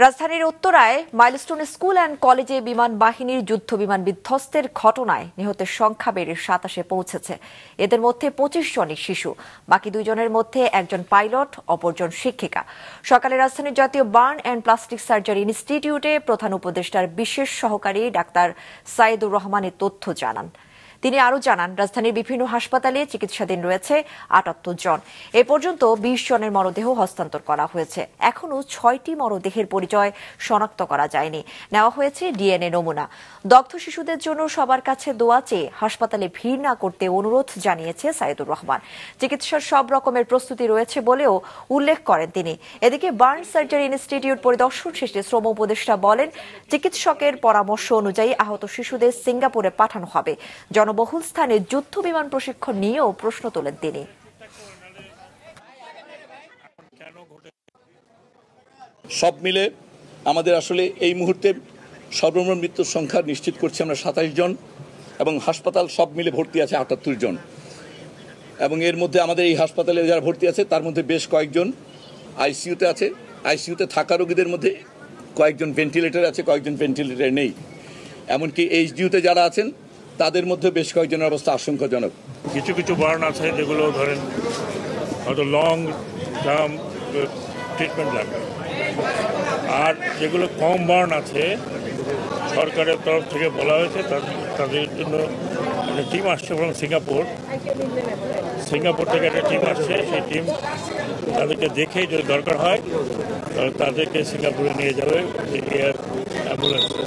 রাজধানীর উত্তরায় milestone school and কলেজে বিমান বাহিনীর যুদ্ধ বিমান বিধ্বস্তের ঘটনায় নিহতের সংখ্যা বেড়ে 27-এ পৌঁছেছে। এদের মধ্যে 25 জনই শিশু, বাকি 2 জনের মধ্যে একজন পাইলট, অপরজন শিক্ষিকা। সকালে রাজধানীর জাতীয় বার্ন অ্যান্ড প্লাস্টিক সার্জারি ইনস্টিটিউটে প্রধান উপদেষ্টার বিশেষ সহকারী ডাক্তার সাইদুর রহমান এ তথ্য জানান। তিনি আরও জানান, রাজধানীর বিভিন্ন হাসপাতালে চিকিৎসাধীন রয়েছে 78 জন। এ পর্যন্ত 20 জনের মরদেহ হস্তান্তর করা হয়েছে। এখনও 6টি মরদেহের পরিচয় শনাক্ত করা যায়নি। নেওয়া হয়েছে ডিএনএ নমুনা। দগ্ধ শিশুদের জন্য সবার কাছে দোয়া চেয়ে হাসপাতালে ভিড় না করতে অনুরোধ জানিয়েছে সাইদুর রহমান। চিকিৎসার সব রকমের প্রস্তুতি রয়েছে বলেও উল্লেখ করেন তিনি। এদিকে বার্ন সার্জারি ইনস্টিটিউট পরিদর্শন শেষে শ্রম উপদেষ্টা বলেন, চিকিৎসকের পরামর্শ অনুযায়ী আহত শিশুদের সিঙ্গাপুরে পাঠানো হবে। জনবহুল স্থানে যুদ্ধ বিমান প্রশিক্ষণ নিয়েও প্রশ্ন তোলেন তিনি। সব মিলে আমাদের আসলে এই মুহূর্তে সর্বমোট মৃত্যুর সংখ্যা নিশ্চিত করছি আমরা 27 জন, এবং হাসপাতাল সব মিলে ভর্তি আছে 78 জন। এবং এর মধ্যে আমাদের এই হাসপাতালে যারা ভর্তি আছে তার মধ্যে বেশ কয়েকজন আইসিইউতে আছে। আইসিইউতে থাকা রোগীদের মধ্যে কয়েকজন ভেন্টিলেটর আছে, কয়েকজন ভেন্টিলেটর নেই। এমনকি এইচডিইউতে যারা আছেন তাদের মধ্যে বেশ কয়েকজনের অবস্থা আশঙ্কাজনক। কিছু কিছু বার্ন আছে যেগুলো ধরেন হয়তো লং টার্ম ট্রিটমেন্ট লাগবে, আর যেগুলো কম বার্ন আছে সরকারের তরফ থেকে বলা হয়েছে তাদের জন্য একটা টিম আসছে এবং সিঙ্গাপুর থেকে একটা টিম আসছে। সেই টিম তাদেরকে দেখে যদি দরকার হয় তাহলে তাদেরকে সিঙ্গাপুরে নিয়ে যাবে এয়ার অ্যাম্বুলেন্সে।